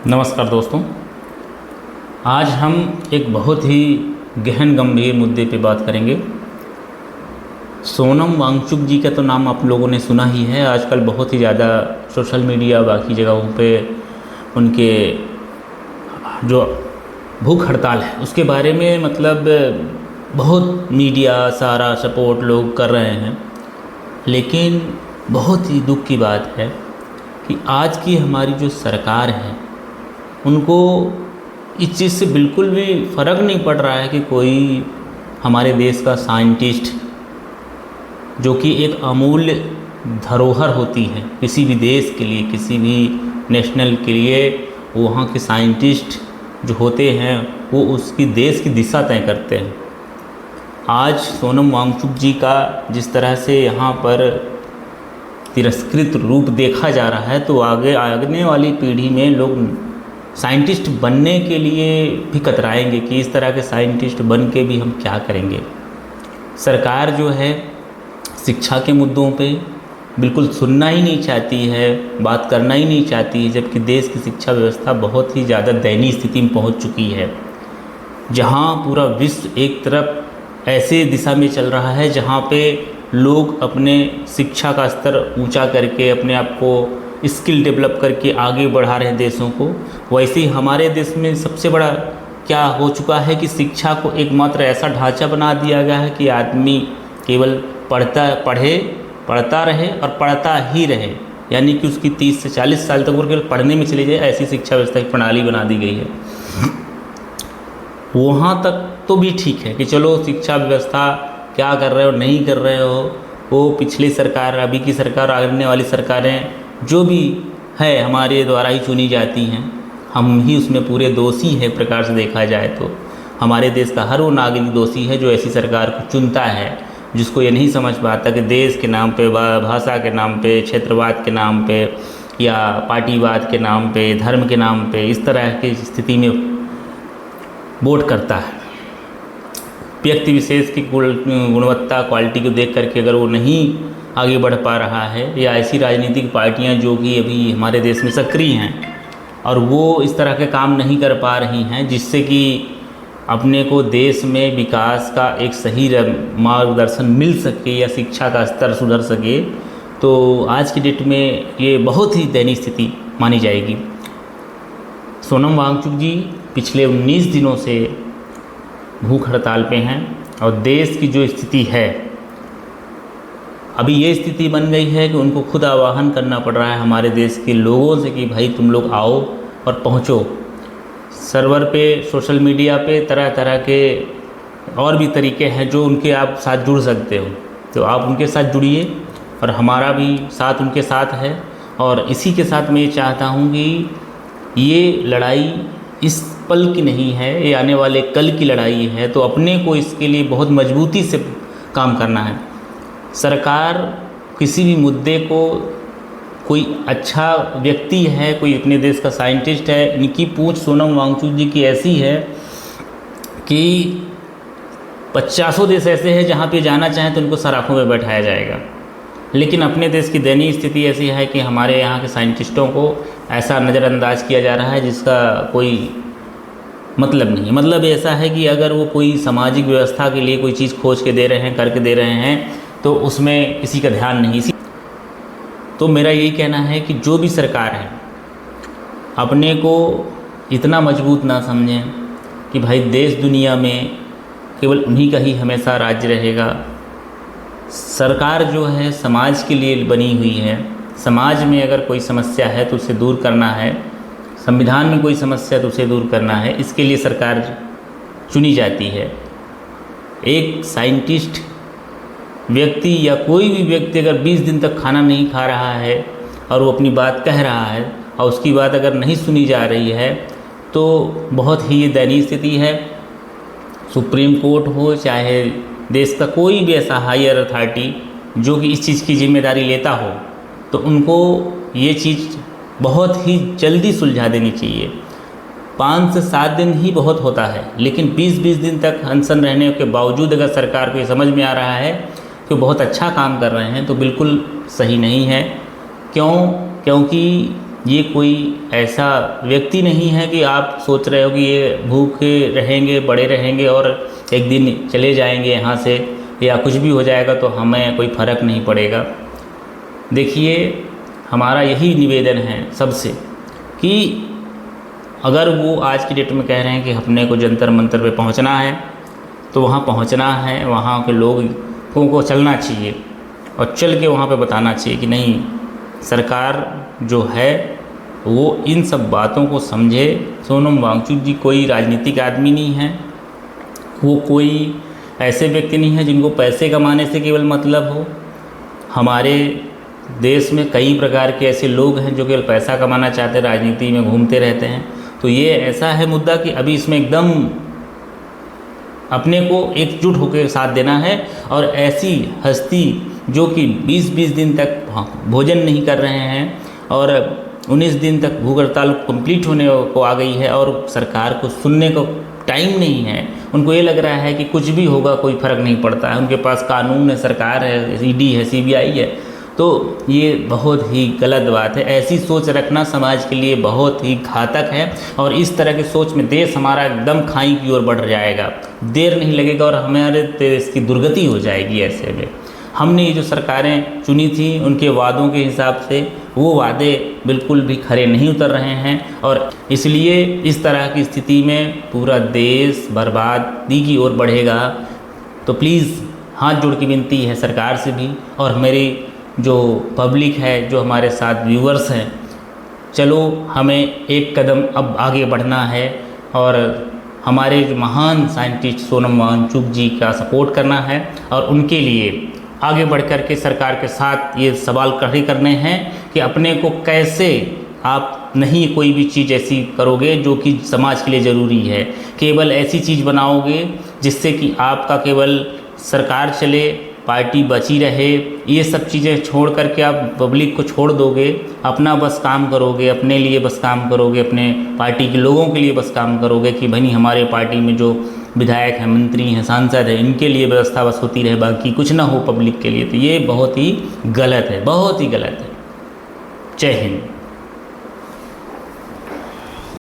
नमस्कार दोस्तों। आज हम एक बहुत ही गहन गंभीर मुद्दे पे बात करेंगे। सोनम वांगचुक जी का तो नाम आप लोगों ने सुना ही है। आजकल बहुत ही ज़्यादा सोशल मीडिया बाकी जगहों पे उनके जो भूख हड़ताल है उसके बारे में बहुत मीडिया सारा सपोर्ट लोग कर रहे हैं। लेकिन बहुत ही दुख की बात है कि आज की हमारी जो सरकार है उनको इस चीज़ से बिल्कुल भी फ़र्क नहीं पड़ रहा है कि कोई हमारे देश का साइंटिस्ट, जो कि एक अमूल्य धरोहर होती है किसी भी देश के लिए, किसी भी नेशनल के लिए, वहाँ के साइंटिस्ट जो होते हैं वो उसकी देश की दिशा तय करते हैं। आज सोनम वांगचुक जी का जिस तरह से यहाँ पर तिरस्कृत रूप देखा जा रहा है, तो आगे वाली पीढ़ी में लोग साइंटिस्ट बनने के लिए भी कतराएंगे कि इस तरह के साइंटिस्ट बन के भी हम क्या करेंगे। सरकार जो है शिक्षा के मुद्दों पे बिल्कुल सुनना ही नहीं चाहती है, बात करना ही नहीं चाहती है, जबकि देश की शिक्षा व्यवस्था बहुत ही ज़्यादा दयनीय स्थिति में पहुंच चुकी है, जहां पूरा विश्व एक तरफ ऐसे दिशा में चल रहा है जहां पे लोग अपने शिक्षा का स्तर ऊंचा करके अपने आप को स्किल डेवलप करके आगे बढ़ा रहे हैं देशों को। वैसे ही हमारे देश में सबसे बड़ा क्या हो चुका है कि शिक्षा को एकमात्र ऐसा ढांचा बना दिया गया है कि आदमी केवल पढ़ता रहे और पढ़ता ही रहे, यानी कि उसकी 30 से 40 साल तक वो केवल पढ़ने में चली जाए, ऐसी शिक्षा व्यवस्था की प्रणाली बना दी गई है। वहाँ तक तो भी ठीक है कि चलो शिक्षा व्यवस्था क्या कर रहे हो नहीं कर रहे हो, वो पिछली सरकार, अभी की सरकार, आने वाली सरकारें जो भी है हमारे द्वारा ही चुनी जाती हैं, हम ही उसमें पूरे दोषी हैं। प्रकार से देखा जाए तो हमारे देश का हर वो नागरिक दोषी है जो ऐसी सरकार को चुनता है, जिसको ये नहीं समझ पाता कि देश के नाम पे, भाषा के नाम पे, क्षेत्रवाद के नाम पे या पार्टीवाद के नाम पे, धर्म के नाम पे इस तरह की स्थिति में वोट करता है। व्यक्ति विशेष की गुणवत्ता, क्वालिटी को देख करके अगर वो नहीं आगे बढ़ पा रहा है, या ऐसी राजनीतिक पार्टियां जो कि अभी हमारे देश में सक्रिय हैं और वो इस तरह के काम नहीं कर पा रही हैं जिससे कि अपने को देश में विकास का एक सही मार्गदर्शन मिल सके या शिक्षा का स्तर सुधर सके, तो आज की डेट में ये बहुत ही दयनीय स्थिति मानी जाएगी। सोनम वांगचुक जी पिछले 19 दिनों से भूख हड़ताल पे हैं और देश की जो स्थिति है अभी ये स्थिति बन गई है कि उनको खुद आह्वान करना पड़ रहा है हमारे देश के लोगों से कि भाई तुम लोग आओ और पहुँचो। सर्वर पे, सोशल मीडिया पे तरह तरह के और भी तरीके हैं जो उनके आप साथ जुड़ सकते हो, तो आप उनके साथ जुड़िए और हमारा भी साथ उनके साथ है। और इसी के साथ मैं ये चाहता हूँ कि ये लड़ाई इस पल की नहीं है, ये आने वाले कल की लड़ाई है, तो अपने को इसके लिए बहुत मजबूती से काम करना है। सरकार किसी भी मुद्दे को, कोई अच्छा व्यक्ति है, कोई अपने देश का साइंटिस्ट है, इनकी पूछ सोनम वांगचुक जी की ऐसी है कि 50 देश ऐसे हैं जहाँ पे जाना चाहें तो उनको सराखों में बैठाया जाएगा। लेकिन अपने देश की दयनीय स्थिति ऐसी है कि हमारे यहाँ के साइंटिस्टों को ऐसा नज़रअंदाज किया जा रहा है जिसका कोई मतलब नहीं। मतलब ऐसा है कि अगर वो कोई सामाजिक व्यवस्था के लिए कोई चीज़ खोज के दे रहे हैं, करके दे रहे हैं, तो उसमें किसी का ध्यान नहीं। तो मेरा यही कहना है कि जो भी सरकार है अपने को इतना मजबूत ना समझें कि भाई देश दुनिया में केवल उन्हीं का ही हमेशा राज्य रहेगा। सरकार जो है समाज के लिए बनी हुई है। समाज में अगर कोई समस्या है तो उसे दूर करना है, संविधान में कोई समस्या तो उसे दूर करना है, इसके लिए सरकार चुनी जाती है। एक साइंटिस्ट व्यक्ति या कोई भी व्यक्ति अगर 20 दिन तक खाना नहीं खा रहा है और वो अपनी बात कह रहा है और उसकी बात अगर नहीं सुनी जा रही है, तो बहुत ही ये दयनीय स्थिति है। सुप्रीम कोर्ट हो, चाहे देश का कोई भी ऐसा हायर अथॉरिटी जो कि इस चीज़ की जिम्मेदारी लेता हो, तो उनको ये चीज़ बहुत ही जल्दी सुलझा देनी चाहिए। 5 से 7 दिन ही बहुत होता है, लेकिन 20-20 दिन तक अनशन रहने के बावजूद अगर सरकार को ये समझ में आ रहा है कि बहुत अच्छा काम कर रहे हैं, तो बिल्कुल सही नहीं है। क्योंकि ये कोई ऐसा व्यक्ति नहीं है कि आप सोच रहे हो कि ये भूखे रहेंगे, बड़े रहेंगे और एक दिन चले जाएंगे यहाँ से या कुछ भी हो जाएगा तो हमें कोई फ़र्क नहीं पड़ेगा। देखिए, हमारा यही निवेदन है सबसे कि अगर वो आज की डेट में कह रहे हैं कि अपने को जंतर मंतर पे पहुंचना है तो वहाँ पहुंचना है, वहाँ के लोगों को चलना चाहिए और चल के वहाँ पे बताना चाहिए कि नहीं, सरकार जो है वो इन सब बातों को समझे। सोनम वांगचुक जी कोई राजनीतिक आदमी नहीं है, वो कोई ऐसे व्यक्ति नहीं है जिनको पैसे कमाने से केवल मतलब हो। हमारे देश में कई प्रकार के ऐसे लोग हैं जो केवल पैसा कमाना चाहते हैं, राजनीति में घूमते रहते हैं। तो ये ऐसा है मुद्दा कि अभी इसमें एकदम अपने को एकजुट होकर साथ देना है और ऐसी हस्ती जो कि 20-20 दिन तक भोजन नहीं कर रहे हैं और 19 दिन तक भूख हड़ताल कंप्लीट होने को आ गई है और सरकार को सुनने को टाइम नहीं है। उनको ये लग रहा है कि कुछ भी होगा कोई फ़र्क नहीं पड़ता है, उनके पास कानून है, सरकार है, ईडी है, सीबीआई है। तो ये बहुत ही गलत बात है। ऐसी सोच रखना समाज के लिए बहुत ही घातक है और इस तरह की सोच में देश हमारा एकदम खाई की ओर बढ़ जाएगा, देर नहीं लगेगा और हमारे देश की दुर्गति हो जाएगी। ऐसे में हमने ये जो सरकारें चुनी थी उनके वादों के हिसाब से वो वादे बिल्कुल भी खरे नहीं उतर रहे हैं और इसलिए इस तरह की स्थिति में पूरा देश बर्बादी की ओर बढ़ेगा। तो प्लीज़ हाथ जोड़ के विनती है सरकार से भी और मेरी जो पब्लिक है, जो हमारे साथ व्यूअर्स हैं, चलो हमें एक कदम अब आगे बढ़ना है और हमारे जो महान साइंटिस्ट सोनम वांगचुक जी का सपोर्ट करना है और उनके लिए आगे बढ़ कर के सरकार के साथ ये सवाल खड़े करने हैं कि अपने को कैसे आप नहीं कोई भी चीज़ ऐसी करोगे जो कि समाज के लिए ज़रूरी है, केवल ऐसी चीज़ बनाओगे जिससे कि आपका केवल सरकार चले, पार्टी बची रहे। ये सब चीज़ें छोड़ करके आप पब्लिक को छोड़ दोगे, अपना बस काम करोगे, अपने लिए बस काम करोगे, अपने पार्टी के लोगों के लिए बस काम करोगे कि भाई हमारे पार्टी में जो विधायक हैं, मंत्री हैं, सांसद हैं, इनके लिए व्यवस्था बस होती रहे, बाकी कुछ ना हो पब्लिक के लिए। तो ये बहुत ही गलत है, बहुत ही गलत है। जय हिंद।